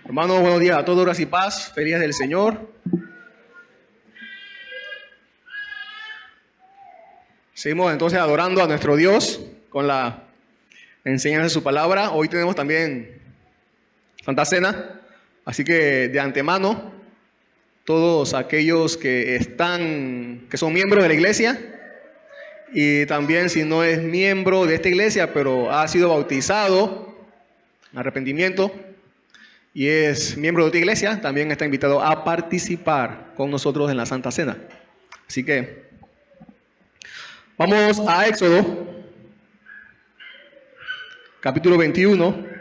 Hermanos, buenos días a todos, gracias y paz, feliz día del Señor. Seguimos entonces adorando a nuestro Dios con la enseñanza de su palabra. Hoy tenemos también Santa Cena, así que de antemano, todos aquellos que son miembros de la iglesia, y también si no es miembro de esta iglesia, pero ha sido bautizado, arrepentimiento, y es miembro de otra iglesia, también está invitado a participar con nosotros en la Santa Cena. Así que vamos a Éxodo, capítulo 21.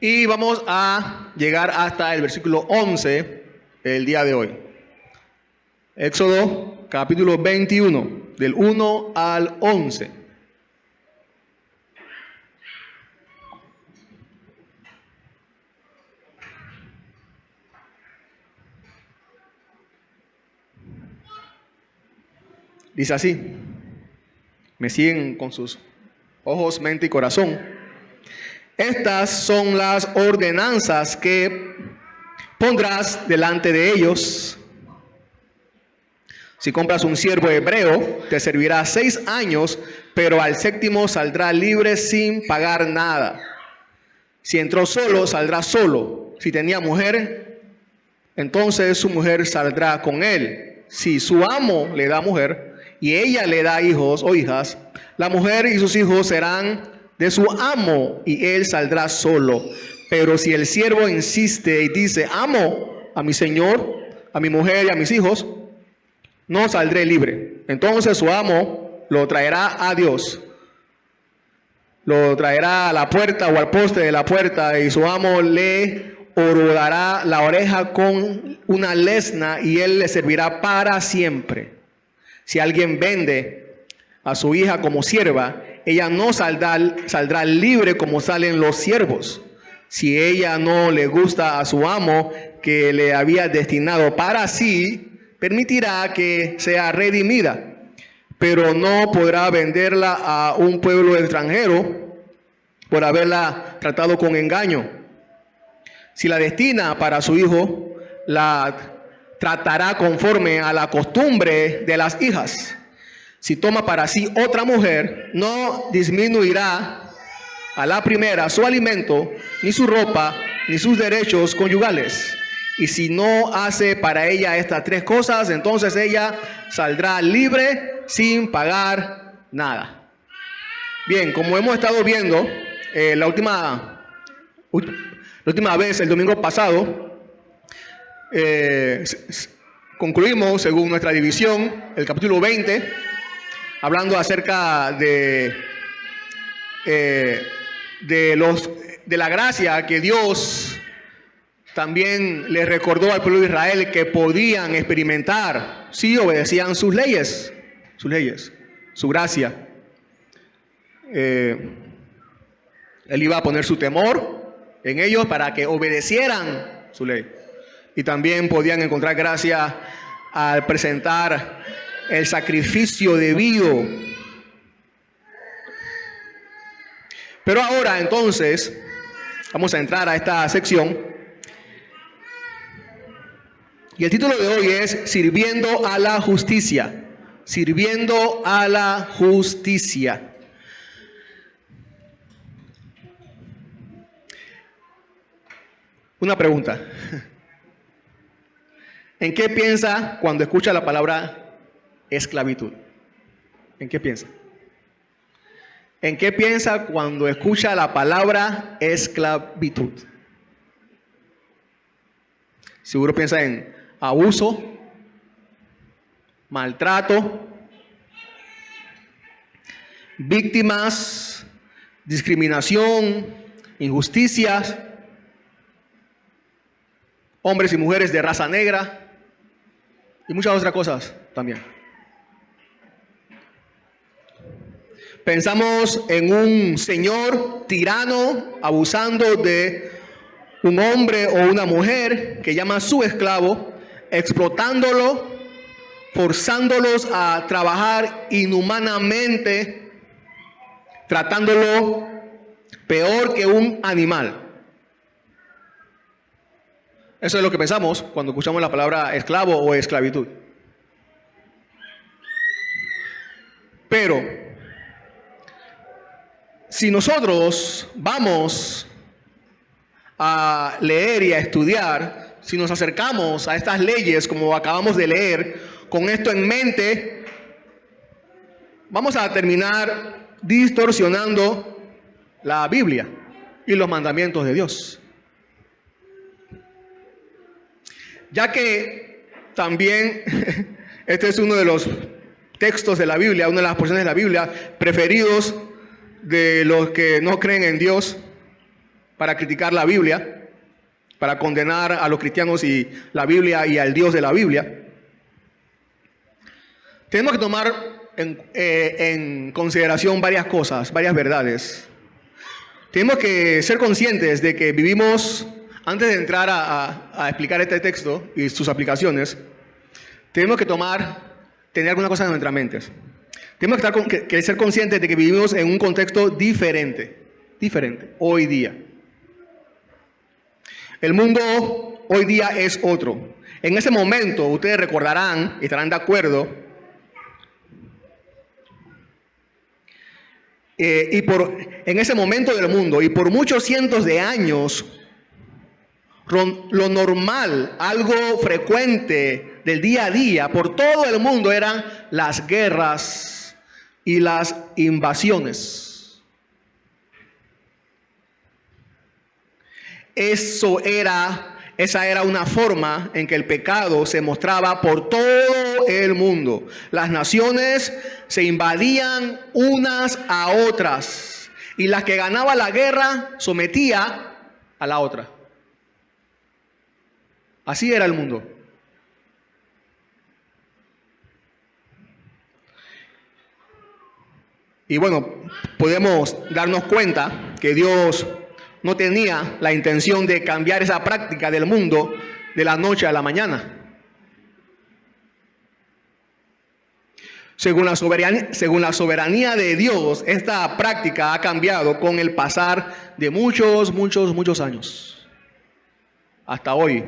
Y vamos a llegar hasta el versículo 11 el día de hoy. Éxodo capítulo 21, del 1 al 11. Dice así, me siguen con sus ojos, mente y corazón. Estas son las ordenanzas que pondrás delante de ellos. Si compras un siervo hebreo, te servirá 6 años, pero al 7º saldrá libre sin pagar nada. Si entró solo, saldrá solo. Si tenía mujer, entonces su mujer saldrá con él. Si su amo le da mujer y ella le da hijos o hijas, la mujer y sus hijos serán de su amo y él saldrá solo. Pero si el siervo insiste y dice, amo a mi señor, a mi mujer y a mis hijos, no saldré libre. Entonces su amo lo traerá a Dios. Lo traerá a la puerta o al poste de la puerta, y su amo le horodará la oreja con una lesna y él le servirá para siempre. Si alguien vende a su hija como sierva, ella no saldrá libre como salen los siervos. Si ella no le gusta a su amo que le había destinado para sí, permitirá que sea redimida, pero no podrá venderla a un pueblo extranjero por haberla tratado con engaño. Si la destina para su hijo, la tratará conforme a la costumbre de las hijas. Si toma para sí otra mujer, no disminuirá a la primera su alimento, ni su ropa, ni sus derechos conyugales. Y si no hace para ella estas 3 cosas, entonces ella saldrá libre sin pagar nada. Bien, como hemos estado viendo la última vez, el domingo pasado, concluimos, según nuestra división, el capítulo 20, hablando acerca de la gracia que Dios también le recordó al pueblo de Israel que podían experimentar si obedecían sus leyes, su gracia. Él iba a poner su temor en ellos para que obedecieran su ley. Y también podían encontrar gracia al presentar el sacrificio debido. Pero ahora entonces vamos a entrar a esta sección, y el título de hoy es Sirviendo a la Justicia. Sirviendo a la Justicia. Una pregunta. ¿En qué piensa cuando escucha la palabra esclavitud? ¿En qué piensa? ¿En qué piensa cuando escucha la palabra esclavitud? Seguro piensa en abuso, maltrato, víctimas, discriminación, injusticias. hombres y mujeres de raza negra y muchas otras cosas también. Pensamos en un señor tirano abusando de un hombre o una mujer que llama a su esclavo, explotándolo, forzándolos a trabajar inhumanamente, tratándolo peor que un animal. Eso es lo que pensamos cuando escuchamos la palabra esclavo o esclavitud. Pero si nosotros vamos a leer y a estudiar, si nos acercamos a estas leyes como acabamos de leer, con esto en mente, vamos a terminar distorsionando la Biblia y los mandamientos de Dios. Ya que también este es uno de los textos de la Biblia, una de las porciones de la Biblia preferidos de los que no creen en Dios para criticar la Biblia, para condenar a los cristianos y la Biblia y al Dios de la Biblia. Tenemos que tomar en consideración varias cosas, varias verdades. Tenemos que ser conscientes de que vivimos, antes de entrar a explicar este texto y sus aplicaciones, tenemos que tener algunas cosas en nuestras mentes. Tenemos que ser conscientes de que vivimos en un contexto diferente hoy día. El mundo hoy día es otro. En ese momento, ustedes recordarán y estarán de acuerdo, en ese momento del mundo y por muchos cientos de años, lo normal, algo frecuente del día a día por todo el mundo eran las guerras y las invasiones. Esa era una forma en que el pecado se mostraba por todo el mundo. Las naciones se invadían unas a otras y la que ganaba la guerra sometía a la otra. Así era el mundo. Y bueno, podemos darnos cuenta que Dios no tenía la intención de cambiar esa práctica del mundo de la noche a la mañana. Según la soberanía de Dios, esta práctica ha cambiado con el pasar de muchos años. Hasta hoy.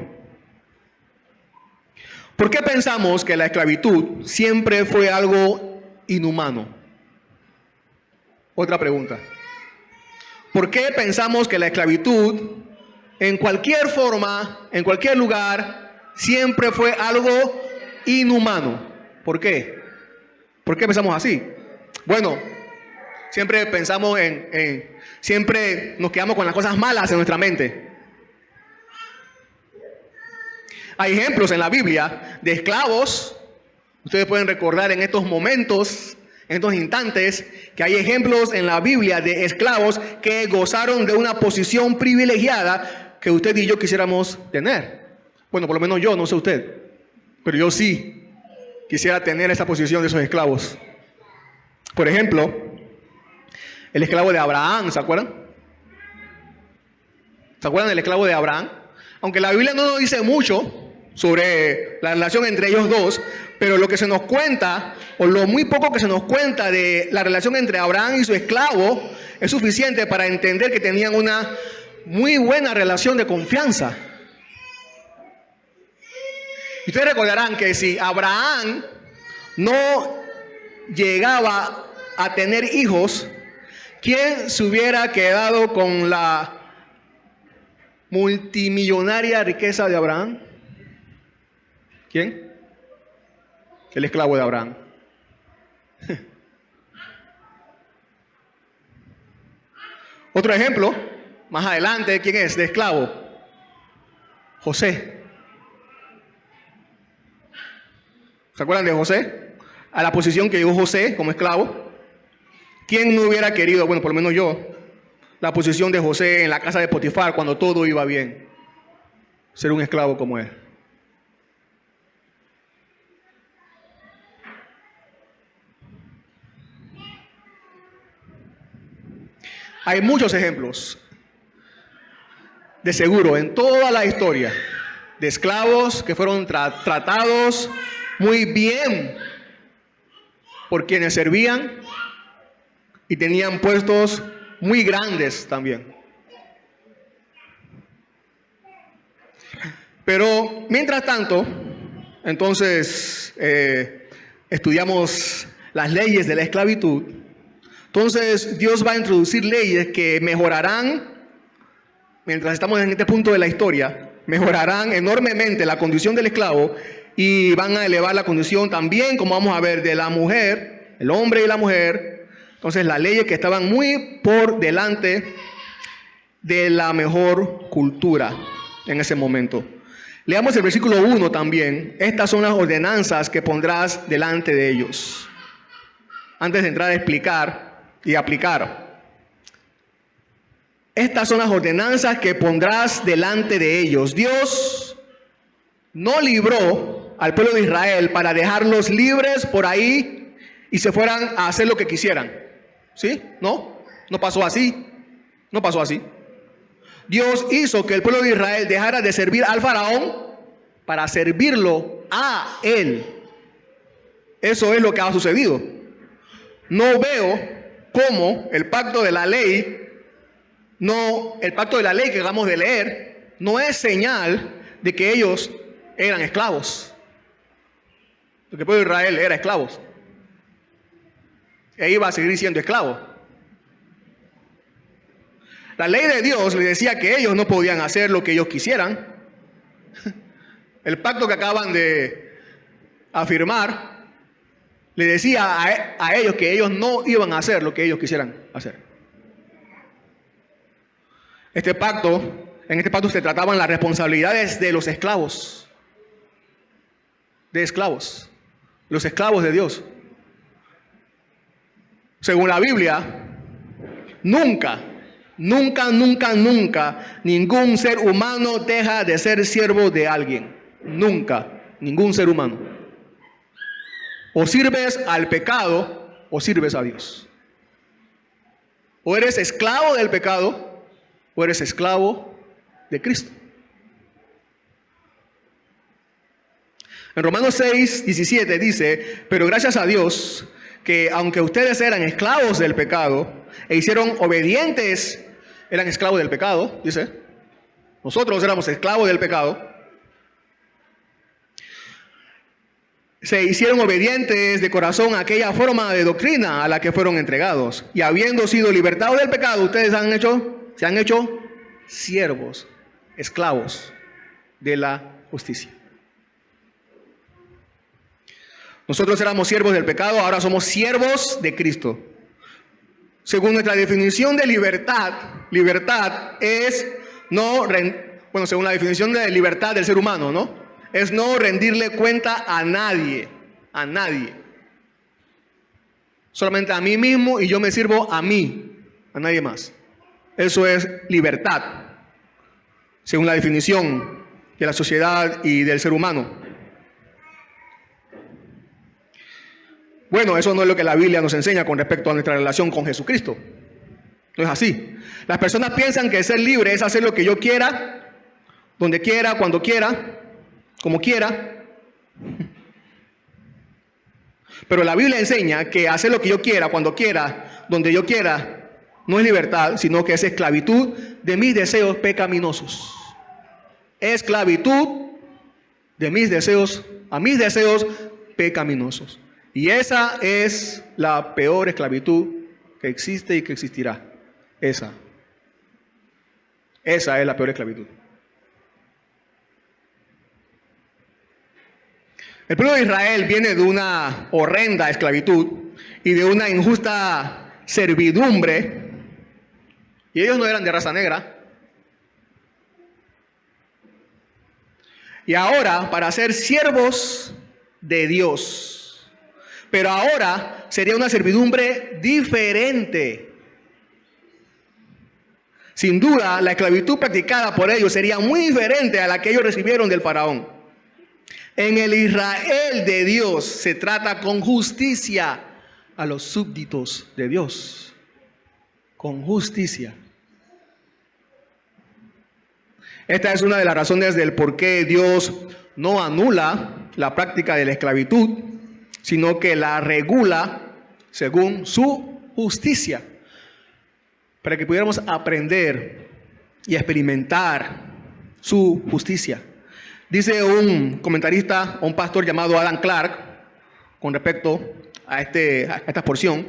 ¿Por qué pensamos que la esclavitud siempre fue algo inhumano? Otra pregunta. ¿Por qué pensamos que la esclavitud, en cualquier forma, en cualquier lugar, siempre fue algo inhumano? ¿Por qué? ¿Por qué pensamos así? Bueno, siempre pensamos siempre nos quedamos con las cosas malas en nuestra mente. Hay ejemplos en la Biblia de esclavos. Ustedes pueden recordar en estos momentos, en estos instantes, que hay ejemplos en la Biblia de esclavos que gozaron de una posición privilegiada que usted y yo quisiéramos tener. Bueno, por lo menos yo, no sé usted, pero yo sí quisiera tener esa posición de esos esclavos. Por ejemplo, el esclavo de Abraham, ¿se acuerdan? ¿Se acuerdan del esclavo de Abraham? Aunque la Biblia no nos dice mucho sobre la relación entre ellos dos, pero lo que se nos cuenta, o lo muy poco que se nos cuenta de la relación entre Abraham y su esclavo, es suficiente para entender que tenían una muy buena relación de confianza. Y ustedes recordarán que si Abraham no llegaba a tener hijos, ¿quién se hubiera quedado con la multimillonaria riqueza de Abraham? ¿Quién? El esclavo de Abraham. Otro ejemplo, más adelante, ¿quién es? De esclavo. José. ¿Se acuerdan de José? A la posición que llegó José como esclavo. ¿Quién no hubiera querido, bueno, por lo menos yo, la posición de José en la casa de Potifar cuando todo iba bien? ser un esclavo como él. Hay muchos ejemplos, de seguro, en toda la historia, de esclavos que fueron tratados muy bien por quienes servían y tenían puestos muy grandes también. Pero mientras tanto, entonces estudiamos las leyes de la esclavitud. Entonces Dios va a introducir leyes que mejorarán, mientras estamos en este punto de la historia, mejorarán enormemente la condición del esclavo y van a elevar la condición también, como vamos a ver, de la mujer, el hombre y la mujer. Entonces las leyes que estaban muy por delante de la mejor cultura en ese momento. Leamos el versículo 1 también. Estas son las ordenanzas que pondrás delante de ellos. Antes de entrar a explicar y aplicar. Estas son las ordenanzas que pondrás delante de ellos. Dios no libró al pueblo de Israel para dejarlos libres por ahí y se fueran a hacer lo que quisieran. ¿Sí? No pasó así. No pasó así. Dios hizo que el pueblo de Israel dejara de servir al faraón para servirlo a él. Eso es lo que ha sucedido. No veo cómo el pacto de la ley, el pacto de la ley que acabamos de leer, no es señal de que ellos eran esclavos. Porque el pueblo de Israel era esclavos. E iba a seguir siendo esclavo. La ley de Dios le decía que ellos no podían hacer lo que ellos quisieran. El pacto que acaban de afirmar le decía a ellos que ellos no iban a hacer lo que ellos quisieran hacer. En este pacto se trataban las responsabilidades de los esclavos. Los esclavos de Dios. Según la Biblia, nunca ningún ser humano deja de ser siervo de alguien. Nunca, ningún ser humano. O sirves al pecado o sirves a Dios. O eres esclavo del pecado o eres esclavo de Cristo. En Romanos 6:17 dice: pero gracias a Dios que aunque ustedes eran esclavos del pecado e hicieron obedientes, eran esclavos del pecado, dice. Nosotros éramos esclavos del pecado. Se hicieron obedientes de corazón a aquella forma de doctrina a la que fueron entregados. Y habiendo sido libertados del pecado, ustedes se han hecho siervos, esclavos de la justicia. Nosotros éramos siervos del pecado, ahora somos siervos de Cristo. Según nuestra definición de libertad es según la definición de libertad del ser humano, ¿no? Es no rendirle cuenta a nadie. Solamente a mí mismo y yo me sirvo a mí, a nadie más. Eso es libertad, según la definición de la sociedad y del ser humano. Bueno, eso no es lo que la Biblia nos enseña con respecto a nuestra relación con Jesucristo. No es así. Las personas piensan que ser libre es hacer lo que yo quiera, donde quiera, cuando quiera, como quiera. Pero la Biblia enseña que hacer lo que yo quiera, cuando quiera, donde yo quiera, no es libertad, sino que es esclavitud de mis deseos pecaminosos. Esclavitud de mis deseos, a mis deseos pecaminosos. Y esa es la peor esclavitud que existe y que existirá. Esa es la peor esclavitud. El pueblo de Israel viene de una horrenda esclavitud y de una injusta servidumbre. Y ellos no eran de raza negra. Y ahora, para ser siervos de Dios. Pero ahora sería una servidumbre diferente. Sin duda, la esclavitud practicada por ellos sería muy diferente a la que ellos recibieron del faraón. En el Israel de Dios se trata con justicia a los súbditos de Dios. Con justicia. Esta es una de las razones del por qué Dios no anula la práctica de la esclavitud, sino que la regula según su justicia, para que pudiéramos aprender y experimentar su justicia. Dice un comentarista, un pastor llamado Adam Clark, con respecto a esta porción: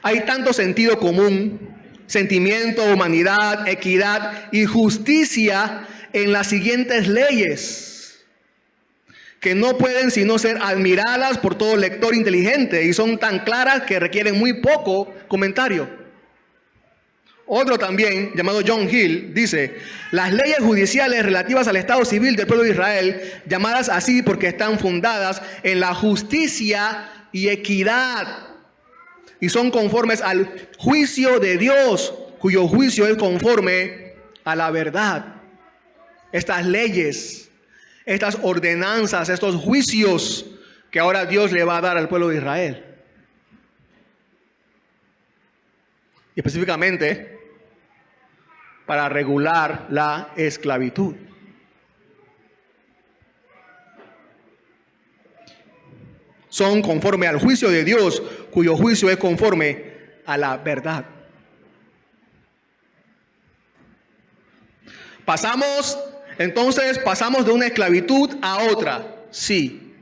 hay tanto sentido común, sentimiento, humanidad, equidad y justicia en las siguientes leyes, que no pueden sino ser admiradas por todo lector inteligente y son tan claras que requieren muy poco comentario. Otro también, llamado John Hill, dice: las leyes judiciales relativas al estado civil del pueblo de Israel, llamadas así porque están fundadas en la justicia y equidad, y son conformes al juicio de Dios, cuyo juicio es conforme a la verdad. Estas leyes, estas ordenanzas, estos juicios que ahora Dios le va a dar al pueblo de Israel. Y específicamente para regular la esclavitud. Son conforme al juicio de Dios, cuyo juicio es conforme a la verdad. Pasamos de una esclavitud a otra. Sí.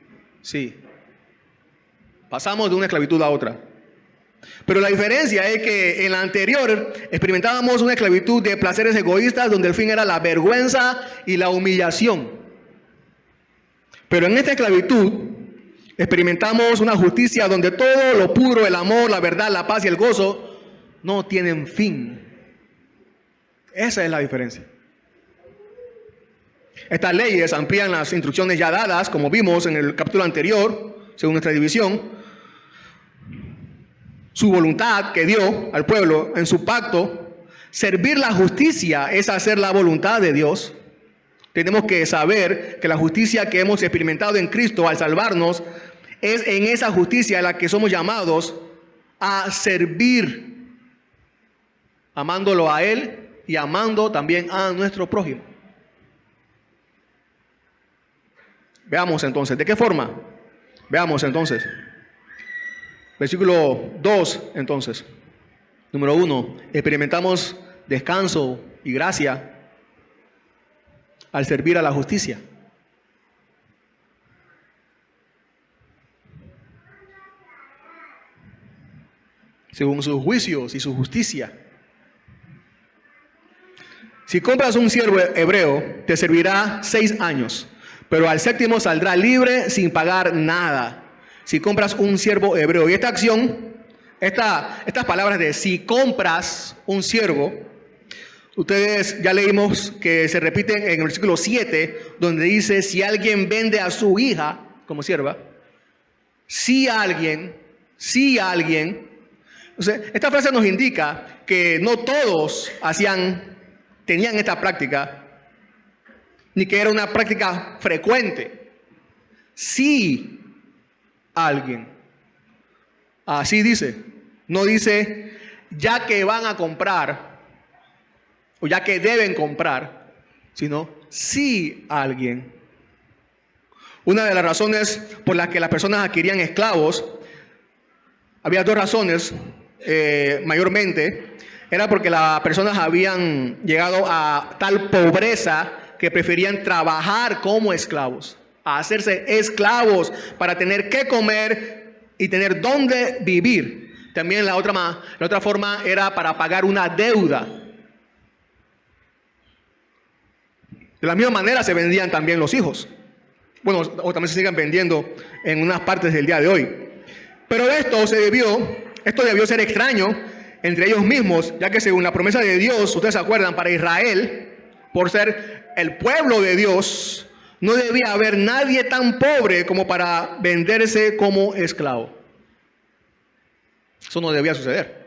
Pasamos de una esclavitud a otra. Pero la diferencia es que en la anterior experimentábamos una esclavitud de placeres egoístas donde el fin era la vergüenza y la humillación. Pero en esta esclavitud experimentamos una justicia donde todo lo puro, el amor, la verdad, la paz y el gozo no tienen fin. Esa es la diferencia. Estas leyes amplían las instrucciones ya dadas, como vimos en el capítulo anterior, según nuestra división. Su voluntad que dio al pueblo en su pacto. Servir la justicia es hacer la voluntad de Dios. Tenemos que saber que la justicia que hemos experimentado en Cristo al salvarnos, es en esa justicia en la que somos llamados a servir, amándolo a Él y amando también a nuestro prójimo. Veamos entonces, ¿de qué forma? Veamos entonces. Versículo 2, entonces. Número 1, experimentamos descanso y gracia al servir a la justicia. Según sus juicios y su justicia. Si compras un siervo hebreo, te servirá 6 años, pero al 7º saldrá libre sin pagar nada. Si compras un siervo hebreo. Y esta acción, estas palabras de si compras un siervo, ustedes ya leímos que se repiten en el versículo 7, donde dice: si alguien vende a su hija como sierva, si alguien. O sea, esta frase nos indica que no todos tenían esta práctica, ni que era una práctica frecuente. Si alguien. Así dice. No dice ya que van a comprar o ya que deben comprar, sino si alguien. Una de las razones por las que las personas adquirían esclavos, había 2 razones mayormente. Era porque las personas habían llegado a tal pobreza que preferían trabajar como esclavos, a hacerse esclavos para tener que comer y tener dónde vivir. También la otra forma era para pagar una deuda. De la misma manera se vendían también los hijos. Bueno, o también se siguen vendiendo en unas partes del día de hoy. Pero esto debió ser extraño entre ellos mismos, ya que según la promesa de Dios, ustedes se acuerdan, para Israel, por ser el pueblo de Dios, no debía haber nadie tan pobre como para venderse como esclavo. Eso no debía suceder.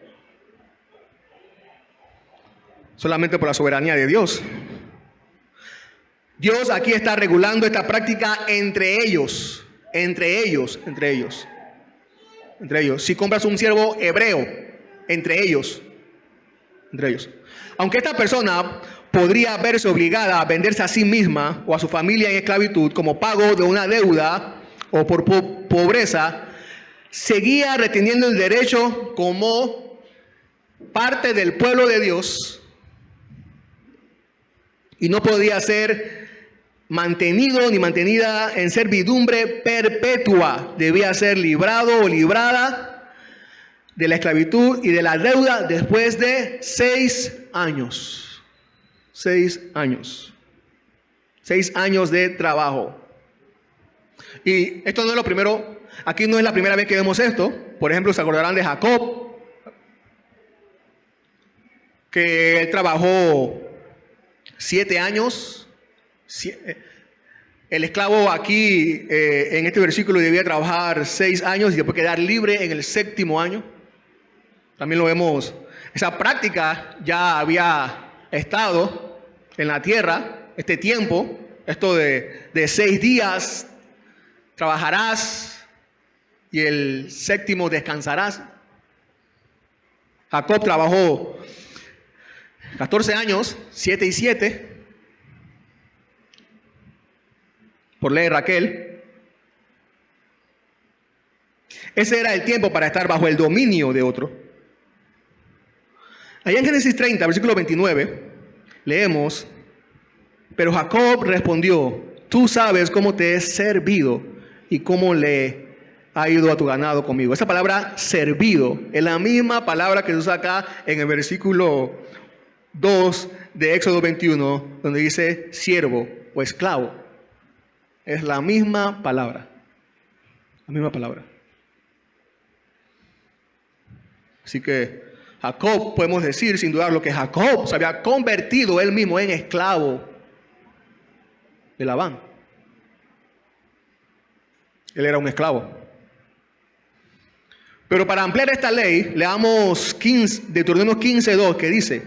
solamente por la soberanía de Dios. Dios aquí está regulando esta práctica entre ellos. Si compras un siervo hebreo, entre ellos. Aunque esta persona podría verse obligada a venderse a sí misma o a su familia en esclavitud como pago de una deuda o por pobreza, seguía reteniendo el derecho como parte del pueblo de Dios y no podía ser mantenido ni mantenida en servidumbre perpetua. Debía ser librado o librada de la esclavitud y de la deuda después de 6 años. 6 años. 6 años de trabajo. Y esto no es lo primero, aquí no es la primera vez que vemos esto. Por ejemplo, se acordarán de Jacob, que él trabajó 7 años. El esclavo aquí en este versículo debía trabajar 6 años y después quedar libre en el 7º año. También lo vemos. Esa práctica ya había estado en la tierra este tiempo. Esto de 6 días trabajarás y el 7º descansarás. Jacob trabajó 14 años, 7 y 7. Por ley de Raquel. Ese era el tiempo para estar bajo el dominio de otro. Allá en Génesis 30, versículo 29, leemos: pero Jacob respondió: tú sabes cómo te he servido y cómo le ha ido a tu ganado conmigo. Esa palabra servido es la misma palabra que se usa acá en el versículo 2 de Éxodo 21, donde dice siervo o esclavo. Es la misma palabra. La misma palabra. Así que Jacob, podemos decir sin dudar lo que Jacob se había convertido él mismo en esclavo de Labán. Él era un esclavo. Pero para ampliar esta ley, leamos Deuteronomio 15:2, que dice: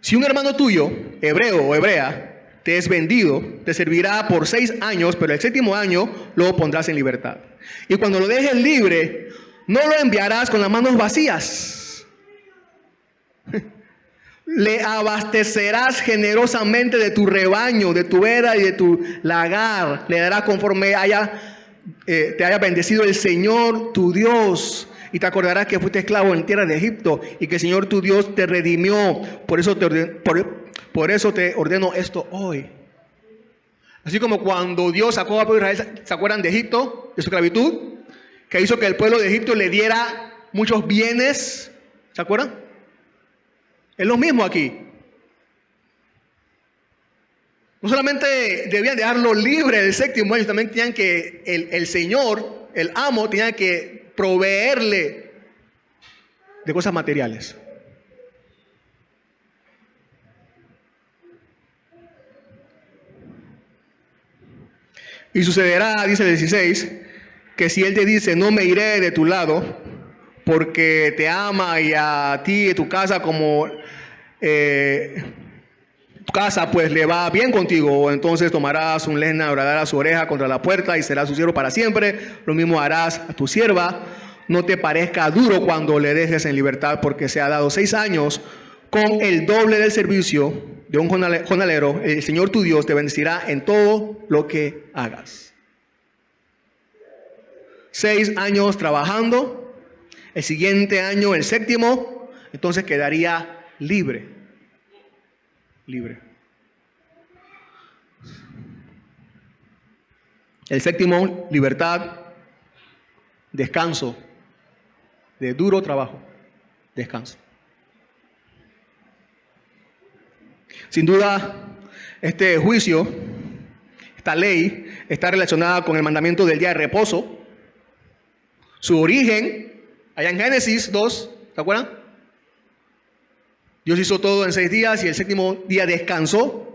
si un hermano tuyo, hebreo o hebrea, te es vendido, te servirá por 6 años, pero el 7º año lo pondrás en libertad. Y cuando lo dejes libre, no lo enviarás con las manos vacías. Le abastecerás generosamente de tu rebaño, de tu era y de tu lagar. Le darás conforme te haya bendecido el Señor tu Dios. Y te acordarás que fuiste esclavo en tierra de Egipto y que el Señor tu Dios te redimió. Por eso te ordeno esto hoy. Así como cuando Dios sacó a pueblo de Israel, ¿se acuerdan de Egipto, de su esclavitud? Que hizo que el pueblo de Egipto le diera muchos bienes. ¿Se acuerdan? Es lo mismo aquí. No solamente debían dejarlo libre el 7º año, también tenían que, el Señor, el amo, tenía que proveerle de cosas materiales. Y sucederá, dice el 16, que si él te dice: no me iré de tu lado, porque te ama y a ti y tu casa como tu casa pues le va bien contigo, entonces tomarás un leña, horarás su oreja contra la puerta y serás su siervo para siempre. Lo mismo harás a tu sierva. No te parezca duro cuando le dejes en libertad, porque se ha dado 6 años con el doble del servicio de un jornalero. El Señor tu Dios te bendecirá en todo lo que hagas. 6 años trabajando, el siguiente año, el 7º, entonces quedaría libre. El 7º, libertad, descanso, de duro trabajo, descanso. Sin duda, este juicio, esta ley, está relacionada con el mandamiento del día de reposo. Su origen, allá en Génesis 2, ¿se acuerdan? Dios hizo todo en 6 días y el 7º día descansó.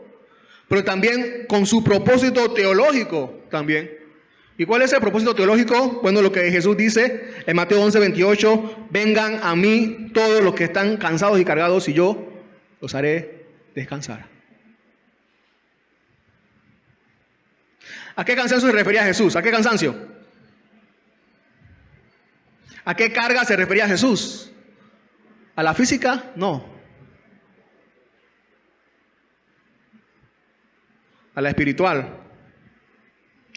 Pero también con su propósito teológico también. ¿Y cuál es el propósito teológico? Bueno, lo que Jesús dice en Mateo 11:28, vengan a mí todos los que están cansados y cargados y yo los haré descansar. ¿A qué cansancio se refería Jesús? ¿A qué cansancio? ¿A qué carga se refería Jesús? ¿A la física? No. A la espiritual.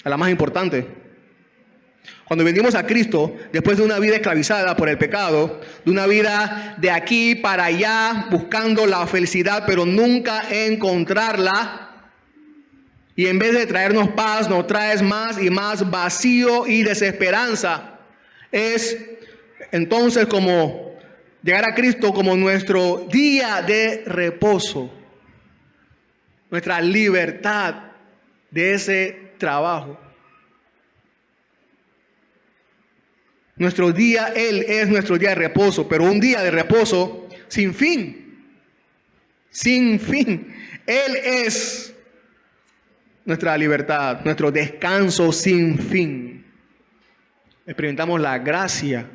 A la más importante. Cuando venimos a Cristo, después de una vida esclavizada por el pecado, de una vida de aquí para allá, buscando la felicidad, pero nunca encontrarla, y en vez de traernos paz, nos traes más y más vacío y desesperanza. Es entonces como llegar a Cristo como nuestro día de reposo, nuestra libertad de ese trabajo. Nuestro día, Él es nuestro día de reposo, pero un día de reposo sin fin. Sin fin. Él es nuestra libertad, nuestro descanso sin fin. Experimentamos la gracia,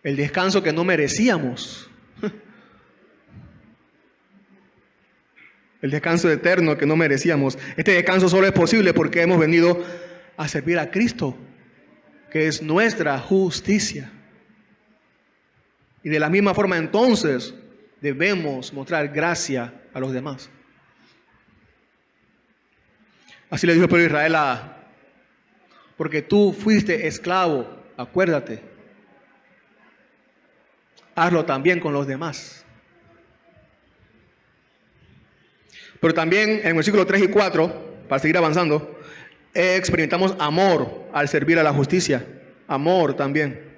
el descanso que no merecíamos. El descanso eterno que no merecíamos. Este descanso solo es posible porque hemos venido a servir a Cristo, que es nuestra justicia. Y de la misma forma entonces debemos mostrar gracia a los demás. Así le dijo el pueblo de Israel porque tú fuiste esclavo, acuérdate, hazlo también con los demás. Pero también en el versículo 3 y 4, para seguir avanzando, experimentamos amor al servir a la justicia. Amor también.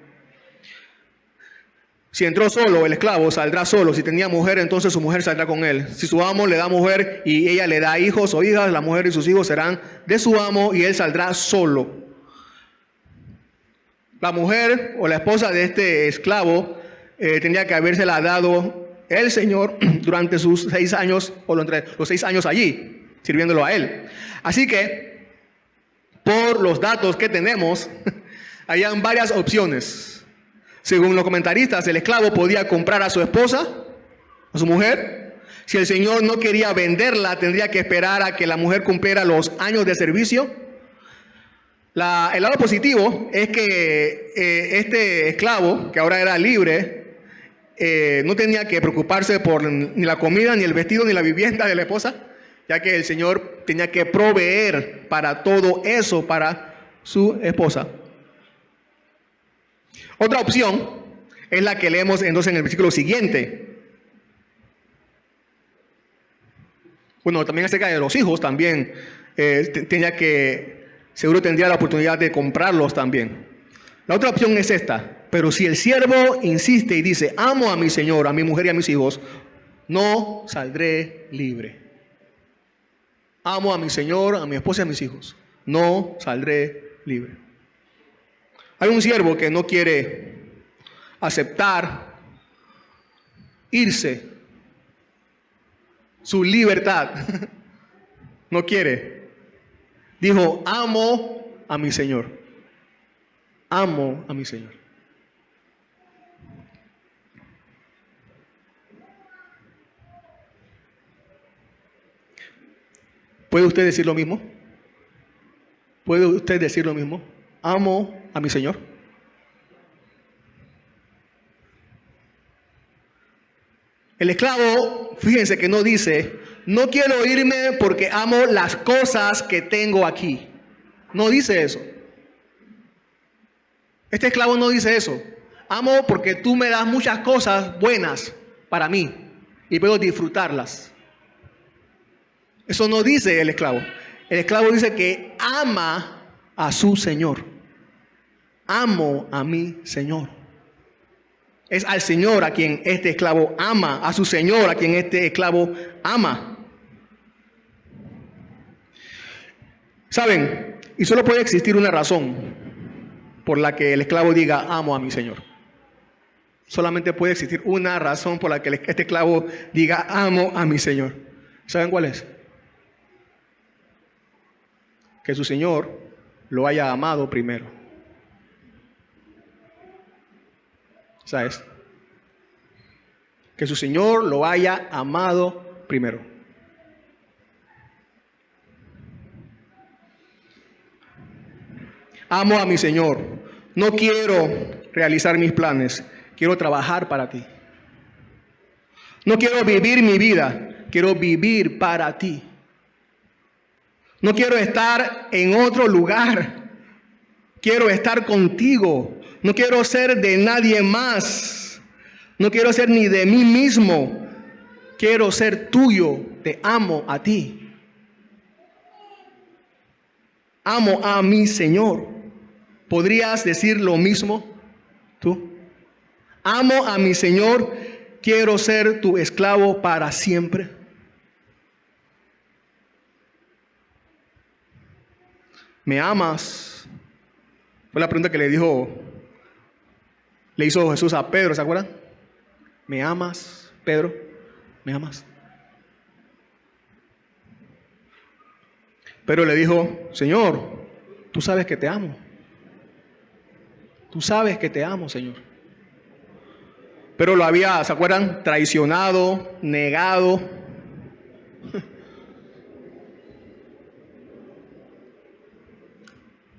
Si entró solo, el esclavo saldrá solo. Si tenía mujer, entonces su mujer saldrá con él. Si su amo le da mujer y ella le da hijos o hijas, la mujer y sus hijos serán de su amo y él saldrá solo. La mujer o la esposa de este esclavo tendría que habérsela dado el Señor durante sus 6 años, o entre los 6 años allí, sirviéndolo a Él. Así que, por los datos que tenemos, habían varias opciones. Según los comentaristas, el esclavo podía comprar a su esposa, a su mujer. Si el Señor no quería venderla, tendría que esperar a que la mujer cumpliera los años de servicio. El lado positivo es que este esclavo, que ahora era libre, no tenía que preocuparse por ni la comida, ni el vestido, ni la vivienda de la esposa, ya que el Señor tenía que proveer para todo eso para su esposa. Otra opción es la que leemos entonces en el versículo siguiente. Bueno, también acerca de los hijos, también seguro tendría la oportunidad de comprarlos también. La otra opción es esta. Pero si el siervo insiste y dice, amo a mi señor, a mi mujer y a mis hijos, no saldré libre. Amo a mi señor, a mi esposa y a mis hijos, no saldré libre. Hay un siervo que no quiere aceptar irse, su libertad. No quiere. Dijo, amo a mi señor. Amo a mi señor. ¿Puede usted decir lo mismo? ¿Puede usted decir lo mismo? Amo a mi Señor. El esclavo, fíjense que no dice, no quiero irme porque amo las cosas que tengo aquí. No dice eso. Este esclavo no dice eso. Amo porque tú me das muchas cosas buenas para mí y puedo disfrutarlas. Eso no dice el esclavo. El esclavo dice que ama a su Señor. Amo a mi Señor. Es al Señor a quien este esclavo ama, a su Señor a quien este esclavo ama. ¿Saben? Y solo puede existir una razón por la que el esclavo diga amo a mi Señor. Solamente puede existir una razón por la que este esclavo diga amo a mi Señor. ¿Saben cuál es? que su Señor lo haya amado primero. ¿Sabes? Que su Señor lo haya amado primero. Amo a mi Señor. No quiero realizar mis planes. Quiero trabajar para ti. No quiero vivir mi vida. Quiero vivir para ti. No quiero estar en otro lugar. Quiero estar contigo. No quiero ser de nadie más. No quiero ser ni de mí mismo. Quiero ser tuyo. Te amo a ti. Amo a mi Señor. ¿Podrías decir lo mismo tú? Amo a mi Señor. Quiero ser tu esclavo para siempre. ¿Me amas? Fue la pregunta que le hizo Jesús a Pedro, ¿se acuerdan? ¿Me amas, Pedro? ¿Me amas? Pedro le dijo, Señor, tú sabes que te amo. Tú sabes que te amo, Señor. Pero lo había, ¿se acuerdan? Traicionado, negado.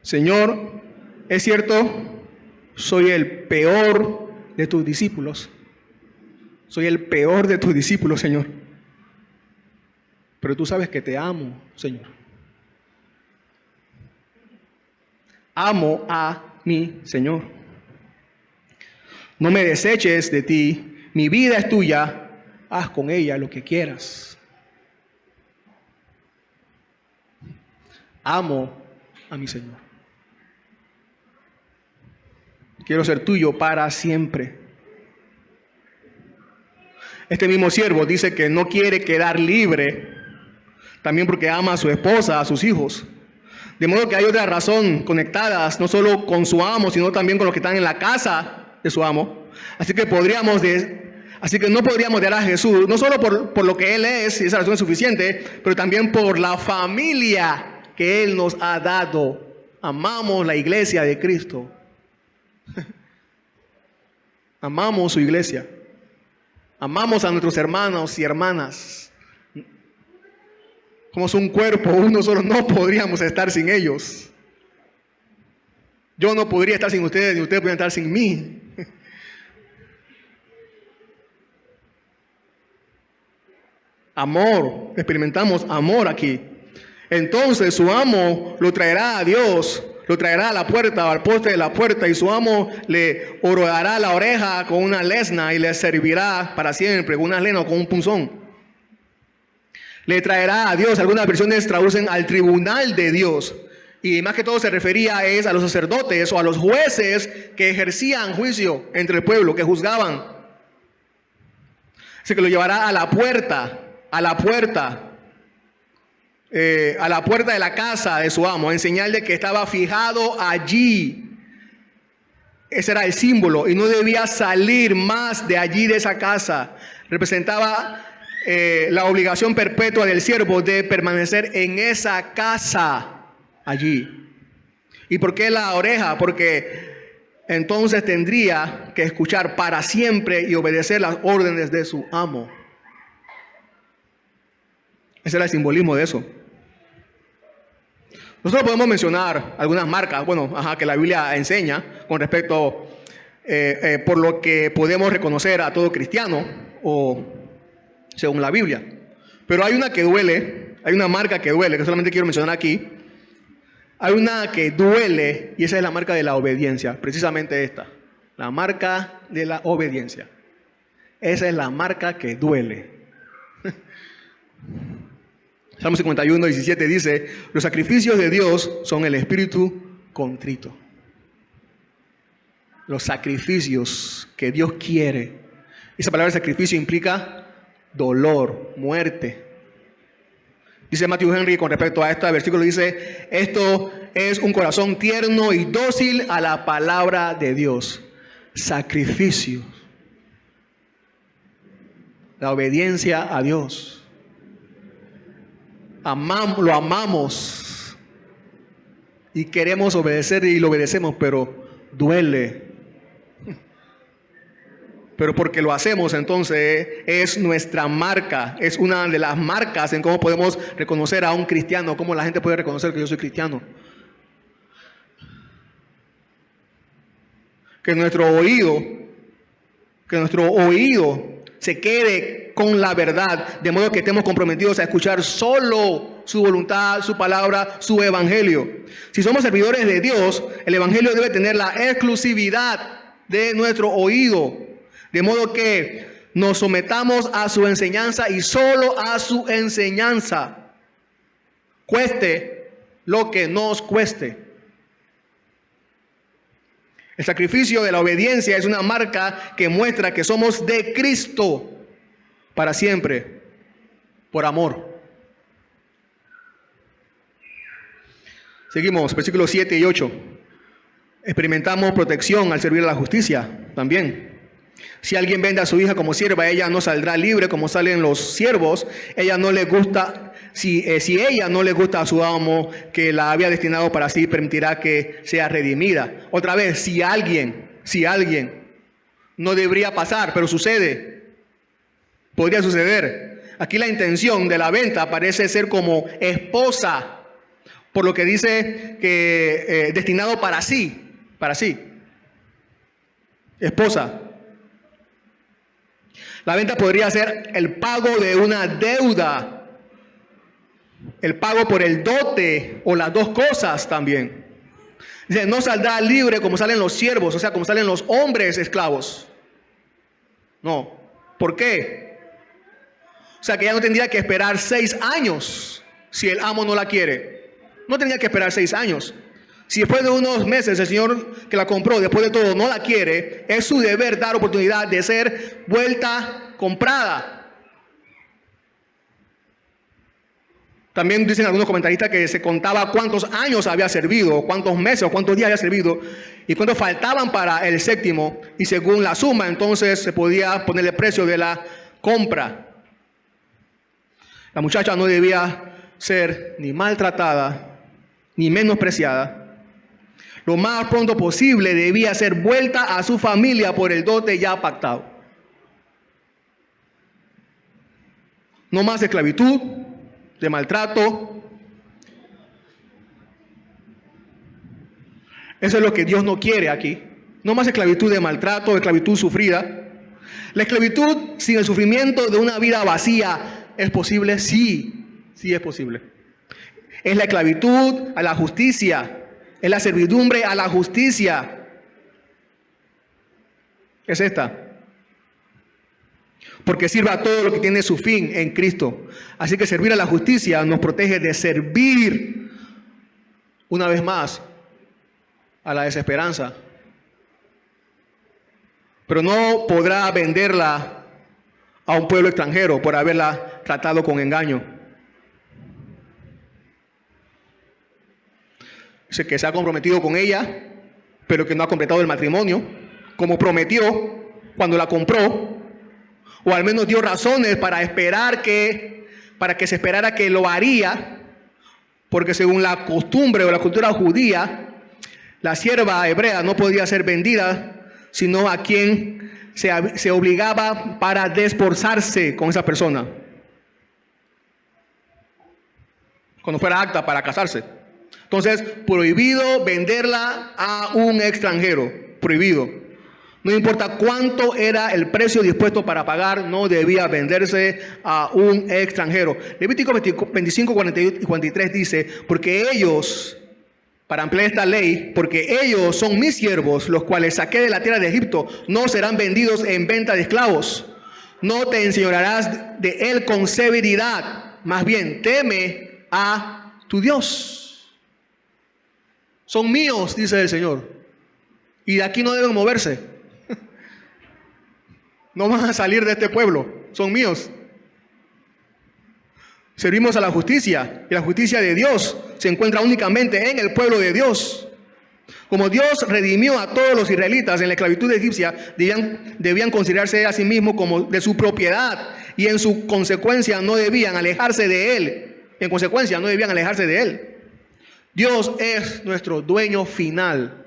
Señor, es cierto, soy el peor de tus discípulos. Soy el peor de tus discípulos, Señor. Pero tú sabes que te amo, Señor. Amo a mi Señor. No me deseches de ti. Mi vida es tuya. Haz con ella lo que quieras. Amo a mi Señor. Quiero ser tuyo para siempre. Este mismo siervo dice que no quiere quedar libre, también porque ama a su esposa, a sus hijos. De modo que hay otra razón conectadas, no solo con su amo, sino también con los que están en la casa de su amo. Así que no podríamos dejar a Jesús, no solo por lo que Él es, y esa razón es suficiente, pero también por la familia que Él nos ha dado. Amamos la iglesia de Cristo. Amamos su iglesia. Amamos a nuestros hermanos y hermanas. Somos un cuerpo, uno solo, no podríamos estar sin ellos. Yo no podría estar sin ustedes, ni ustedes podrían estar sin mí. Amor, experimentamos amor aquí. Entonces su amo lo traerá a Dios, lo traerá a la puerta, al poste de la puerta, y su amo le orodará la oreja con una lesna y le servirá para siempre, con una lena o con un punzón. Le traerá a Dios, algunas versiones traducen al tribunal de Dios, y más que todo se refería a los sacerdotes o a los jueces que ejercían juicio entre el pueblo, que juzgaban. Así que lo llevará a la puerta de la casa de su amo, en señal de que estaba fijado allí. Ese era el símbolo, y no debía salir más de allí, de esa casa. Representaba la obligación perpetua del siervo de permanecer en esa casa, allí. ¿Y por qué la oreja? Porque entonces tendría que escuchar para siempre y obedecer las órdenes de su amo. Ese era el simbolismo de eso. Nosotros podemos mencionar algunas marcas, que la Biblia enseña con respecto, por lo que podemos reconocer a todo cristiano, o según la Biblia. Pero hay una que duele, hay una marca que duele, que solamente quiero mencionar aquí. Hay una que duele, y esa es la marca de la obediencia, precisamente esta, la marca de la obediencia. Esa es la marca que duele. Salmo 51, 17 dice, los sacrificios de Dios son el espíritu contrito. Los sacrificios que Dios quiere. Esa palabra sacrificio implica dolor, muerte. Dice Matthew Henry con respecto a este versículo, dice, esto es un corazón tierno y dócil a la palabra de Dios. Sacrificio. La obediencia a Dios. Lo amamos. y queremos obedecer y lo obedecemos, pero duele. Pero porque lo hacemos, entonces es nuestra marca, es una de las marcas en cómo podemos reconocer a un cristiano, cómo la gente puede reconocer que yo soy cristiano. Que nuestro oído se quede con la verdad, de modo que estemos comprometidos a escuchar solo su voluntad, su palabra, su evangelio. Si somos servidores de Dios, el evangelio debe tener la exclusividad de nuestro oído, de modo que nos sometamos a su enseñanza y solo a su enseñanza, cueste lo que nos cueste. El sacrificio de la obediencia es una marca que muestra que somos de Cristo para siempre, por amor. Seguimos, versículos 7 y 8. Experimentamos protección al servir a la justicia también. Si alguien vende a su hija como sierva, ella no saldrá libre como salen los siervos. Ella no le gusta, si ella no le gusta a su amo que la había destinado para sí, permitirá que sea redimida. Otra vez, si alguien, no debería pasar, pero sucede, podría suceder. Aquí la intención de la venta parece ser como esposa, por lo que dice que destinado para sí, esposa. La venta podría ser el pago de una deuda, el pago por el dote o las dos cosas también. Dice, no saldrá libre como salen los siervos, o sea, como salen los hombres esclavos. No. ¿Por qué? O sea, que ella no tendría que esperar 6 años si el amo no la quiere. No tendría que esperar 6 años. Si después de unos meses el señor que la compró, después de todo, no la quiere, es su deber dar oportunidad de ser vuelta comprada. También dicen algunos comentaristas que se contaba cuántos años había servido, cuántos meses o cuántos días había servido y cuántos faltaban para el séptimo. Y según la suma, entonces se podía poner el precio de la compra. La muchacha no debía ser ni maltratada ni menospreciada. Lo más pronto posible debía ser vuelta a su familia por el dote ya pactado. No más esclavitud, de maltrato. Eso es lo que Dios no quiere aquí. No más esclavitud de maltrato, esclavitud sufrida. La esclavitud sin el sufrimiento de una vida vacía, ¿es posible? Sí, sí es posible. Es la esclavitud a la justicia. Es la servidumbre a la justicia. Es esta. Porque sirve a todo lo que tiene su fin en Cristo. Así que servir a la justicia nos protege de servir, una vez más, a la desesperanza. Pero no podrá venderla a un pueblo extranjero por haberla tratado con engaño. Dice que se ha comprometido con ella, pero que no ha completado el matrimonio, como prometió cuando la compró, o al menos dio razones para que se esperara que lo haría, porque según la costumbre o la cultura judía, la sierva hebrea no podía ser vendida, sino a quien se obligaba para desposarse con esa persona, cuando fuera apta para casarse. Entonces, prohibido venderla a un extranjero, prohibido. No importa cuánto era el precio dispuesto para pagar, no debía venderse a un extranjero. Levítico 25, 42 y 43 dice, porque ellos, para ampliar esta ley, porque ellos son mis siervos, los cuales saqué de la tierra de Egipto, no serán vendidos en venta de esclavos. No te enseñorearás de él con severidad, más bien teme a tu Dios. Son míos, dice el Señor, y de aquí no deben moverse. No van a salir de este pueblo, son míos. Servimos a la justicia, y la justicia de Dios se encuentra únicamente en el pueblo de Dios. Como Dios redimió a todos los israelitas en la esclavitud egipcia, debían considerarse a sí mismos como de su propiedad, y en su consecuencia no debían alejarse de él. En consecuencia, no debían alejarse de él. Dios es nuestro dueño final.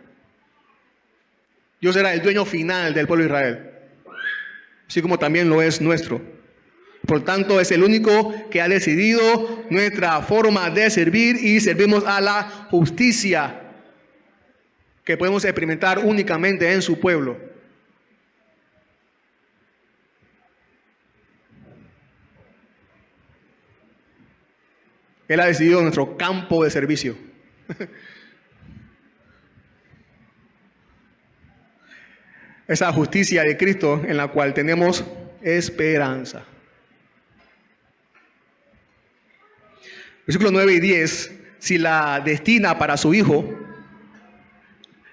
Dios era el dueño final del pueblo de Israel, así como también lo es nuestro. Por tanto, es el único que ha decidido nuestra forma de servir y servimos a la justicia que podemos experimentar únicamente en su pueblo. Él ha decidido nuestro campo de servicio. Esa justicia de Cristo en la cual tenemos esperanza. Versículos 9 y 10. Si la destina para su hijo,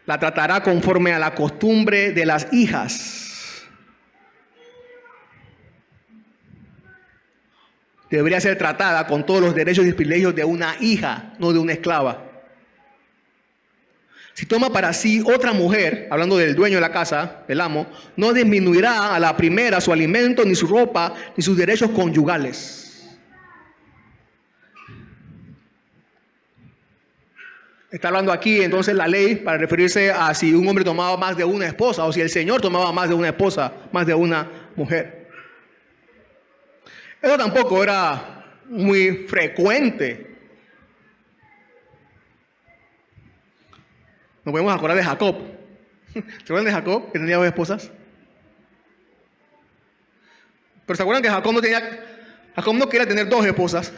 la tratará conforme a la costumbre de las hijas. Debería ser tratada con todos los derechos y privilegios de una hija, no de una esclava. Si toma para sí otra mujer, hablando del dueño de la casa, el amo, no disminuirá a la primera su alimento, ni su ropa, ni sus derechos conyugales. Está hablando aquí entonces la ley para referirse a si un hombre tomaba más de una esposa o si el Señor tomaba más de una esposa, más de una mujer. Eso tampoco era muy frecuente. Nos podemos acordar de Jacob. ¿Se acuerdan de Jacob, que tenía 2 esposas? Pero ¿se acuerdan que Jacob no quería tener 2 esposas?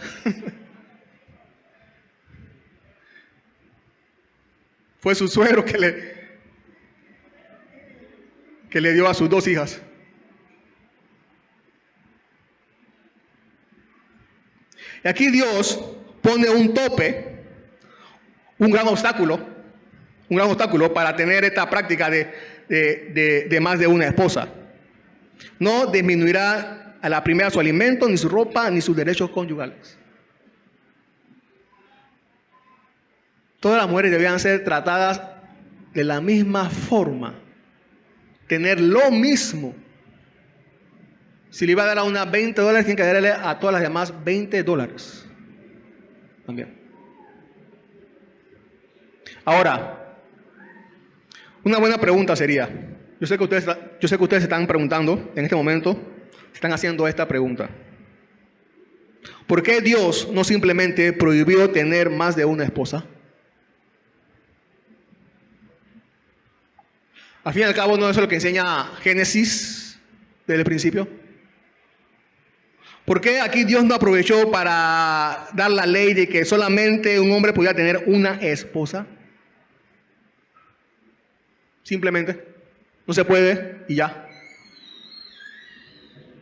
Fue su suegro que le dio a sus 2 hijas. Y aquí Dios pone un tope, un gran obstáculo para tener esta práctica de más de una esposa. No disminuirá a la primera su alimento, ni su ropa, ni sus derechos conyugales. Todas las mujeres debían ser tratadas de la misma forma, tener lo mismo. Si le iba a dar a una $20, tiene que darle a todas las demás $20 también. Ahora, una buena pregunta sería, yo sé que ustedes se están preguntando en este momento, se están haciendo esta pregunta. ¿Por qué Dios no simplemente prohibió tener más de una esposa? Al fin y al cabo, ¿no es eso lo que enseña Génesis desde el principio? ¿Por qué aquí Dios no aprovechó para dar la ley de que solamente un hombre podía tener una esposa? Simplemente no se puede y ya.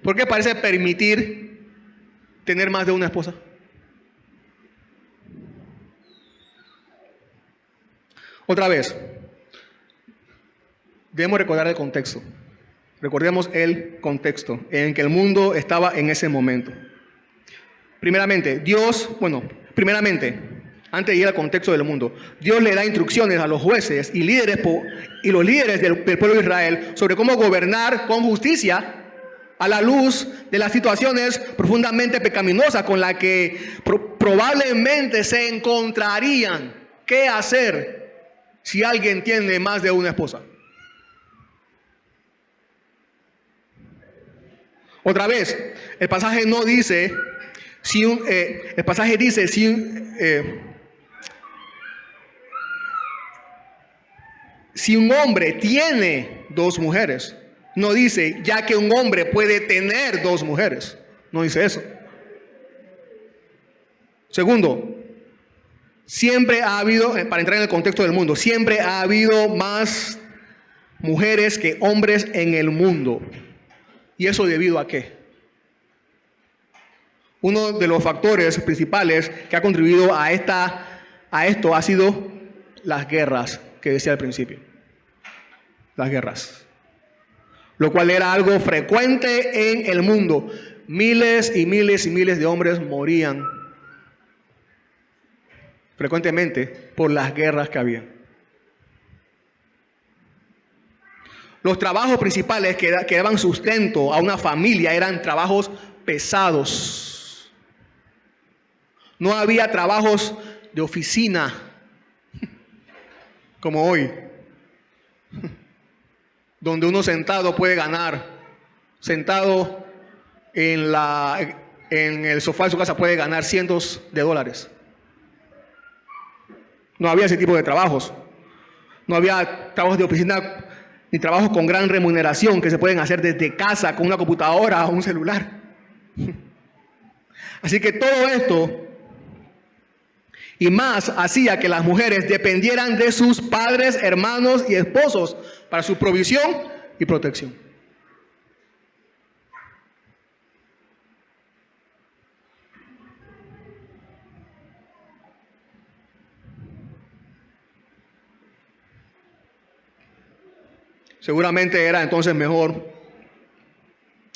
¿Por qué parece permitir tener más de una esposa? Otra vez, debemos recordar el contexto. Recordemos el contexto en que el mundo estaba en ese momento. Primeramente, antes de ir al contexto del mundo, Dios le da instrucciones a los jueces y los líderes del pueblo de Israel sobre cómo gobernar con justicia a la luz de las situaciones profundamente pecaminosas con las que probablemente se encontrarían. ¿Qué hacer si alguien tiene más de una esposa? Otra vez, el pasaje no dice, el pasaje dice si un hombre tiene 2 mujeres. No dice ya que un hombre puede tener 2 mujeres. No dice eso. Segundo, siempre ha habido, para entrar en el contexto del mundo, siempre ha habido más mujeres que hombres en el mundo. ¿Y eso debido a qué? Uno de los factores principales que ha contribuido a esto ha sido las guerras que decía al principio. Las guerras. Lo cual era algo frecuente en el mundo. Miles y miles y miles de hombres morían frecuentemente por las guerras que había. Los trabajos principales que daban sustento a una familia eran trabajos pesados. No había trabajos de oficina como hoy, donde uno sentado puede ganar, sentado en el sofá de su casa puede ganar cientos de dólares. No había ese tipo de trabajos. No había trabajos de oficina ni trabajos con gran remuneración que se pueden hacer desde casa con una computadora o un celular. Así que todo esto y más hacía que las mujeres dependieran de sus padres, hermanos y esposos para su provisión y protección. Seguramente era entonces mejor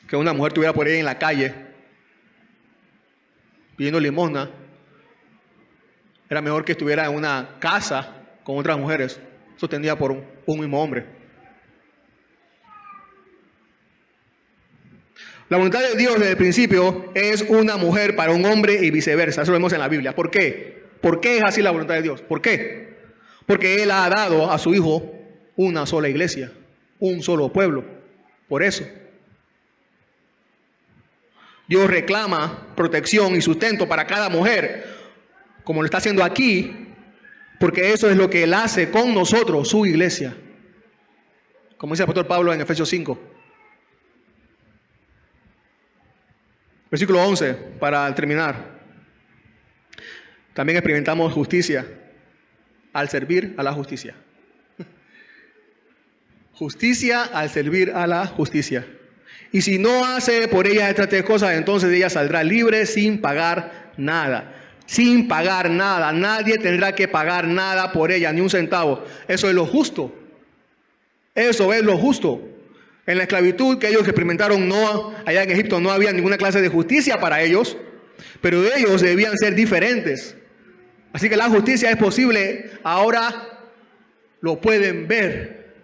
que una mujer estuviera por ahí en la calle pidiendo limosna. Era mejor que estuviera en una casa con otras mujeres, sostenida por un mismo hombre. La voluntad de Dios desde el principio es una mujer para un hombre y viceversa. Eso lo vemos en la Biblia. ¿Por qué? ¿Por qué es así la voluntad de Dios? ¿Por qué? Porque Él ha dado a su Hijo una sola iglesia, un solo pueblo. Por eso Dios reclama protección y sustento para cada mujer, como lo está haciendo aquí, porque eso es lo que Él hace con nosotros, su iglesia. Como dice el apóstol Pablo en Efesios 5. Versículo 11, para terminar. También experimentamos justicia al servir a la justicia. Justicia al servir a la justicia. Y si no hace por ella estas tres cosas, entonces ella saldrá libre sin pagar nada. Sin pagar nada. Nadie tendrá que pagar nada por ella, ni un centavo. Eso es lo justo. Eso es lo justo. En la esclavitud que ellos experimentaron allá en Egipto no había ninguna clase de justicia para ellos, pero ellos debían ser diferentes. Así que la justicia es posible. Ahora lo pueden ver,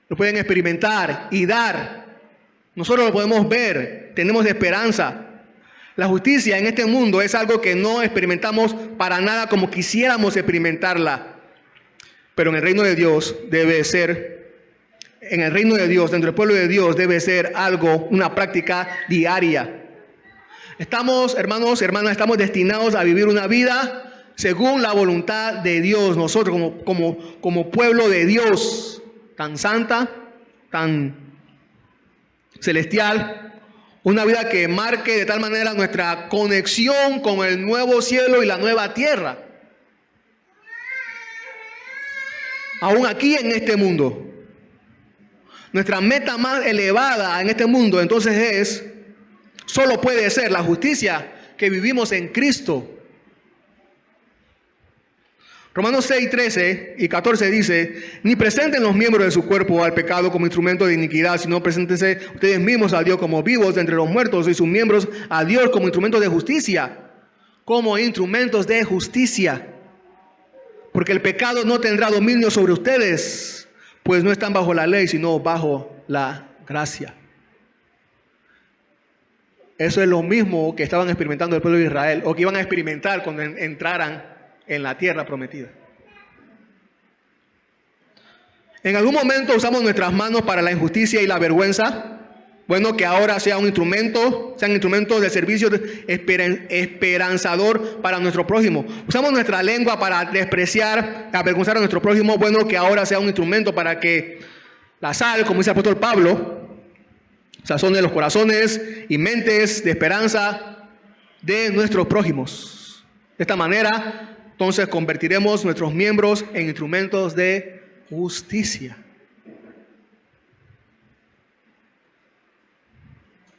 lo pueden experimentar y dar. Nosotros lo podemos ver, tenemos esperanza. La justicia en este mundo es algo que no experimentamos para nada como quisiéramos experimentarla. Pero en el reino de Dios debe ser, en el reino de Dios, dentro del pueblo de Dios debe ser algo, una práctica diaria. Estamos, hermanos, hermanas, estamos destinados a vivir una vida según la voluntad de Dios. Nosotros como pueblo de Dios, tan santa, tan celestial, una vida que marque de tal manera nuestra conexión con el nuevo cielo y la nueva tierra. Aún aquí en este mundo. Nuestra meta más elevada en este mundo entonces solo puede ser la justicia que vivimos en Cristo. Romanos 6, 13 y 14 dice: ni presenten los miembros de su cuerpo al pecado como instrumento de iniquidad, sino preséntense ustedes mismos a Dios como vivos de entre los muertos y sus miembros a Dios como instrumentos de justicia. Como instrumentos de justicia. Porque el pecado no tendrá dominio sobre ustedes, pues no están bajo la ley, sino bajo la gracia. Eso es lo mismo que estaban experimentando el pueblo de Israel, o que iban a experimentar cuando entraran en la tierra prometida. En algún momento usamos nuestras manos para la injusticia y la vergüenza. Bueno, que ahora sean instrumentos de servicio esperanzador para nuestro prójimo. Usamos nuestra lengua para despreciar, avergonzar a nuestro prójimo. Bueno, que ahora sea un instrumento para que la sal, como dice el apóstol Pablo, sazone los corazones y mentes de esperanza de nuestros prójimos. De esta manera, entonces convertiremos nuestros miembros en instrumentos de justicia.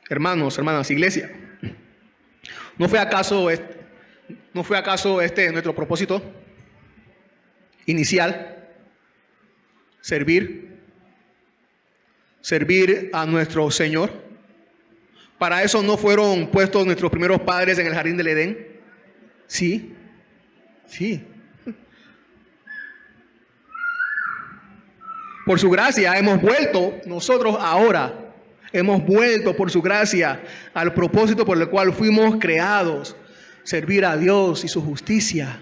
Hermanos, hermanas, iglesia, ¿no fue acaso este nuestro propósito inicial? Servir a nuestro Señor. ¿Para eso no fueron puestos nuestros primeros padres en el jardín del Edén? Sí. Por su gracia hemos vuelto nosotros ahora. Hemos vuelto por su gracia al propósito por el cual fuimos creados. Servir a Dios y su justicia.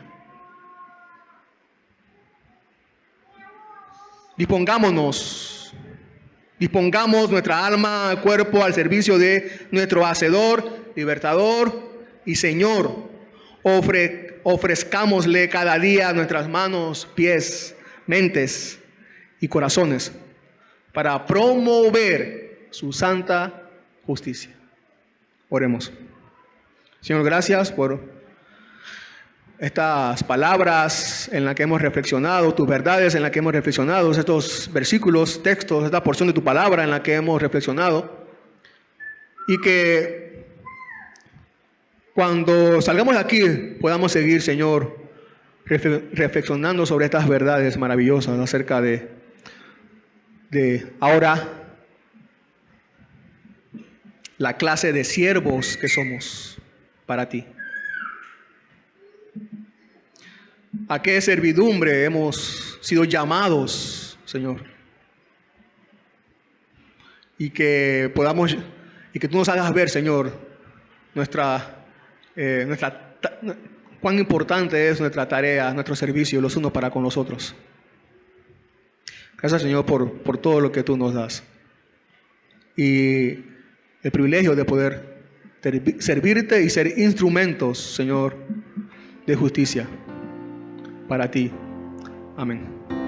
Dispongamos nuestra alma, cuerpo al servicio de nuestro Hacedor, Libertador y Señor. Ofrezcámosle cada día nuestras manos, pies, mentes y corazones para promover su santa justicia. Oremos. Señor, gracias por estas palabras en las que hemos reflexionado, tus verdades en las que hemos reflexionado, estos versículos, textos, esta porción de tu palabra en la que hemos reflexionado. Y que cuando salgamos de aquí podamos seguir, Señor, reflexionando sobre estas verdades maravillosas acerca de ahora la clase de siervos que somos para ti. ¿A qué servidumbre hemos sido llamados, Señor? Y que tú nos hagas ver, Señor, cuán importante es nuestra tarea, nuestro servicio los unos para con los otros. Gracias, Señor, por todo lo que tú nos das. Y el privilegio de poder servirte y ser instrumentos, Señor, de justicia para ti. Amén.